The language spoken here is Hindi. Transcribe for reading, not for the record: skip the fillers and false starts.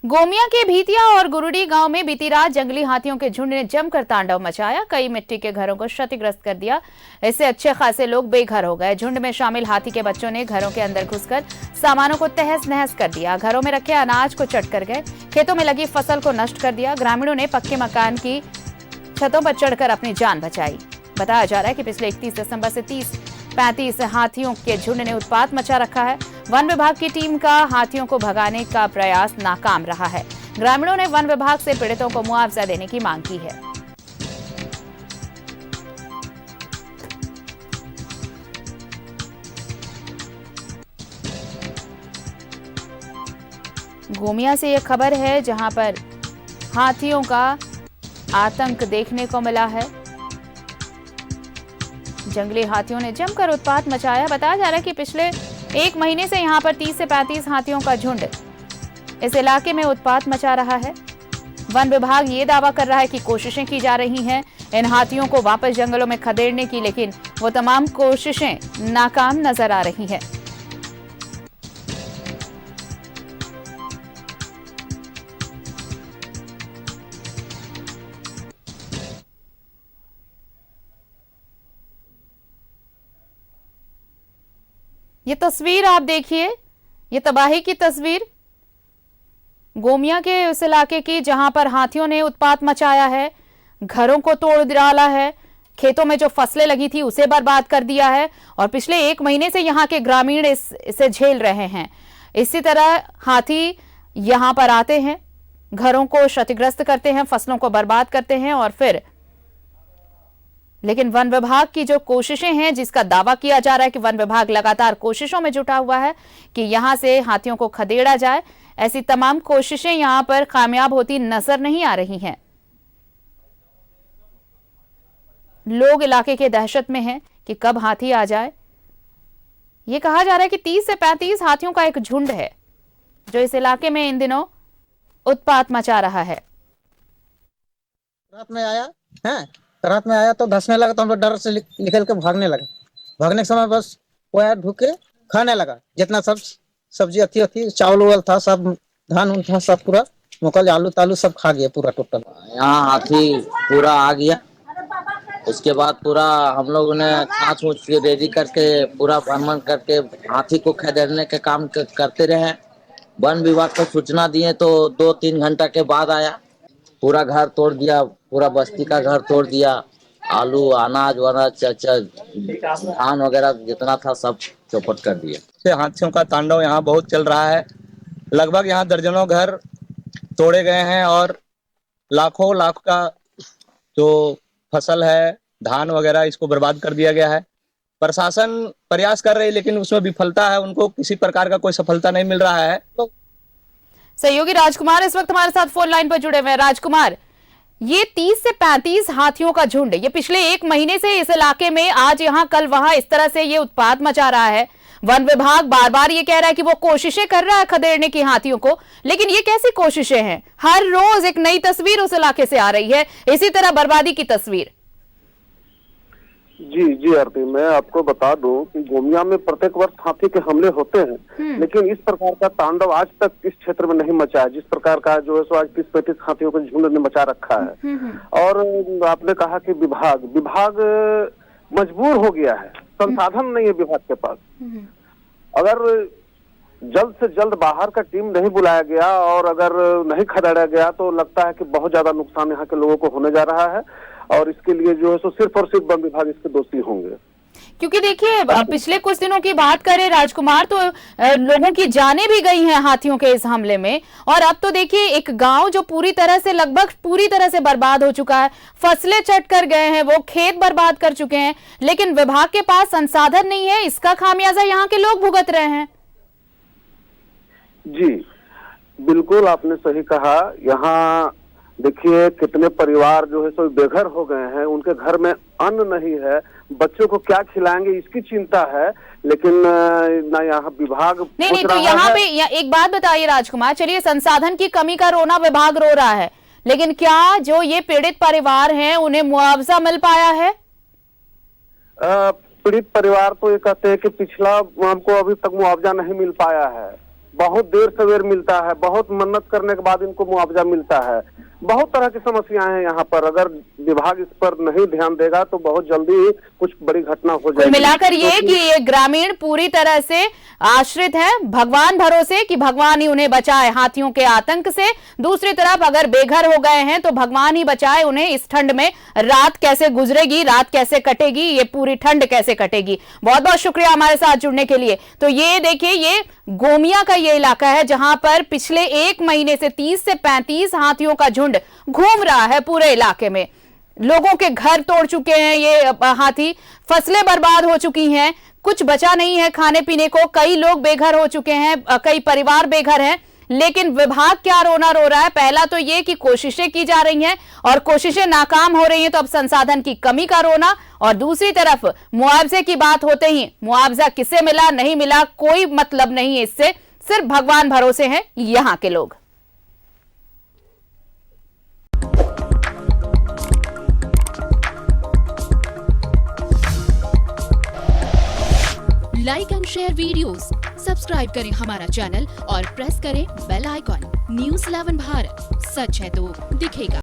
गोमिया के भीतिया और गुरुडी गांव में बीती रात जंगली हाथियों के झुंड ने जमकर तांडव मचाया। कई मिट्टी के घरों को क्षतिग्रस्त कर दिया। इससे अच्छे खासे लोग बेघर हो गए। झुंड में शामिल हाथी के बच्चों ने घरों के अंदर घुसकर सामानों को तहस नहस कर दिया। घरों में रखे अनाज को चट कर गए। खेतों में लगी फसल को नष्ट कर दिया। ग्रामीणों ने पक्के मकान की छतों पर चढ़कर अपनी जान बचाई। बताया जा रहा है कि पिछले 31 दिसंबर से 30-35 हाथियों के झुंड ने उत्पात मचा रखा है। वन विभाग की टीम का हाथियों को भगाने का प्रयास नाकाम रहा है। ग्रामीणों ने वन विभाग से पीड़ितों को मुआवजा देने की मांग की है। गोमिया से यह खबर है, जहां पर हाथियों का आतंक देखने को मिला है। जंगली हाथियों ने जमकर उत्पात मचाया। बताया जा रहा है कि पिछले एक महीने से यहां पर 30 से 35 हाथियों का झुंड इस इलाके में उत्पात मचा रहा है। वन विभाग ये दावा कर रहा है कि कोशिशें की जा रही हैं इन हाथियों को वापस जंगलों में खदेड़ने की, लेकिन वो तमाम कोशिशें नाकाम नजर आ रही हैं। ये तस्वीर आप देखिए, ये तबाही की तस्वीर गोमिया के उस इलाके की, जहां पर हाथियों ने उत्पात मचाया है, घरों को तोड़ डाला है, खेतों में जो फसलें लगी थी उसे बर्बाद कर दिया है और पिछले एक महीने से यहां के ग्रामीण इसे झेल रहे हैं। इसी तरह हाथी यहां पर आते हैं, घरों को क्षतिग्रस्त करते हैं, फसलों को बर्बाद करते हैं और फिर लेकिन वन विभाग की जो कोशिशें हैं, जिसका दावा किया जा रहा है कि वन विभाग लगातार कोशिशों में जुटा हुआ है कि यहां से हाथियों को खदेड़ा जाए, ऐसी तमाम कोशिशें यहां पर कामयाब होती नजर नहीं आ रही हैं। लोग इलाके के दहशत में हैं कि कब हाथी आ जाए। यह कहा जा रहा है कि 30 से 35 हाथियों का एक झुंड है जो इस इलाके में इन दिनों उत्पात मचा रहा है। रात में आया है, रात में आया तो धंसने लगा, तो हम लोग डर से निकल के भागने लगे। भागने के समय बस वो आया, ढुके खाने लगा। जितना सब सब्जी थी, चावल उवल था, सब धान उन था, सब पूरा मुकल, आलू तालू सब खा गया पूरा टोटल। यहाँ हाथी पूरा आ गया। उसके बाद पूरा हम लोगों ने छाछ उछ रेडी करके पूरा भ्रमण करके हाथी को खदेड़ने के काम करते रहे। वन विभाग को सूचना दिए तो 2-3 घंटा के बाद आया, पूरा घर तोड़ दिया, पूरा बस्ती का घर तोड़ दिया। आलू अनाज वनाज धान वगैरह जितना था सब चौपट कर दिया। हाथियों का तांडव यहाँ बहुत चल रहा है। लगभग यहाँ दर्जनों घर तोड़े गए हैं और लाखों लाख का जो फसल है, धान वगैरह, इसको बर्बाद कर दिया गया है। प्रशासन प्रयास कर रही है लेकिन उसमें विफलता है, उनको किसी प्रकार का कोई सफलता नहीं मिल रहा है। सहयोगी राजकुमार इस वक्त हमारे साथ फोन लाइन पर जुड़े हुए हैं। राजकुमार, ये 30 से 35 हाथियों का झुंड ये पिछले एक महीने से इस इलाके में आज यहां कल वहां इस तरह से ये उत्पात मचा रहा है। वन विभाग बार बार ये कह रहा है कि वो कोशिशें कर रहा है खदेड़ने की हाथियों को, लेकिन ये कैसी कोशिशें हैं? हर रोज एक नई तस्वीर उस इलाके से आ रही है, इसी तरह बर्बादी की तस्वीर। जी जी आरती, मैं आपको बता दूं कि गोमिया में प्रत्येक वर्ष हाथी के हमले होते हैं, लेकिन इस प्रकार का तांडव आज तक इस क्षेत्र में नहीं मचा है, जिस प्रकार का जो है सो आज 30-35 हाथियों के झुंड ने मचा रखा है। और आपने कहा कि विभाग मजबूर हो गया है, संसाधन नहीं है विभाग के पास। अगर जल्द से जल्द बाहर का टीम नहीं बुलाया गया और अगर नहीं खदेड़ा गया तो लगता है कि बहुत ज्यादा नुकसान यहाँ के लोगों को होने जा रहा है और इसके लिए जो है सो सिर्फ और सिर्फ वन विभाग इसके दोषी होंगे। क्योंकि देखिए, पिछले कुछ दिनों की बात करें राजकुमार, तो लोगों की जानें भी गई हैं हाथियों के इस हमले में, और अब तो देखिए एक गांव जो पूरी तरह से लगभग पूरी तरह से बर्बाद हो चुका है, फसलें चट कर गए हैं, वो खेत बर्बाद कर चुके हैं, लेकिन विभाग के पास संसाधन नहीं है। इसका खामियाजा यहाँ के लोग भुगत रहे हैं। जी बिल्कुल, आपने सही कहा। यहाँ देखिए कितने परिवार जो है सो बेघर हो गए हैं, उनके घर में अन्न नहीं है, बच्चों को क्या खिलाएंगे इसकी चिंता है, लेकिन ना यहाँ विभाग नहीं तो यहाँ पे एक बात बताइए राजकुमार, चलिए संसाधन की कमी का रोना विभाग रो रहा है, लेकिन क्या जो ये पीड़ित परिवार हैं उन्हें मुआवजा मिल पाया है? पीड़ित परिवार तो ये कहते हैं कि पिछला हमको अभी तक मुआवजा नहीं मिल पाया है। बहुत देर सवेर मिलता है, बहुत मन्नत करने के बाद इनको मुआवजा मिलता है। बहुत तरह की समस्याएं हैं यहाँ पर। अगर विभाग इस पर नहीं ध्यान देगा तो बहुत जल्दी कुछ बड़ी घटना हो जाएगी। मिलाकर ये कि ये ग्रामीण पूरी तरह से आश्रित है भगवान भरोसे कि भगवान ही उन्हें बचाए हाथियों के आतंक से। दूसरी तरफ अगर बेघर हो गए हैं तो भगवान ही बचाए उन्हें इस ठंड में। रात कैसे गुजरेगी, रात कैसे कटेगी, ये पूरी ठंड कैसे कटेगी। बहुत बहुत शुक्रिया हमारे साथ जुड़ने के लिए। तो ये देखिए, ये गोमिया का ये इलाका है जहां पर पिछले 1 महीने से 30 से 35 हाथियों का झुंड घूम रहा है पूरे इलाके में। लोगों के घर तोड़ चुके हैं ये हाथी, फसलें बर्बाद हो चुकी हैं, कुछ बचा नहीं है खाने पीने को। कई लोग बेघर हो चुके हैं, कई परिवार बेघर हैं। लेकिन विभाग क्या रोना रो रहा है? पहला तो ये कि कोशिशें की जा रही हैं और कोशिशें नाकाम हो रही हैं, तो अब संसाधन की कमी का रोना। और दूसरी तरफ मुआवजे की बात होते ही मुआवजा किसे मिला नहीं मिला कोई मतलब नहीं है इससे, सिर्फ भगवान भरोसे हैं यहां के लोग। Like and share videos, subscribe करें हमारा चैनल और प्रेस करें बेल आइकॉन। न्यूज़ 11 भारत, सच है तो दिखेगा।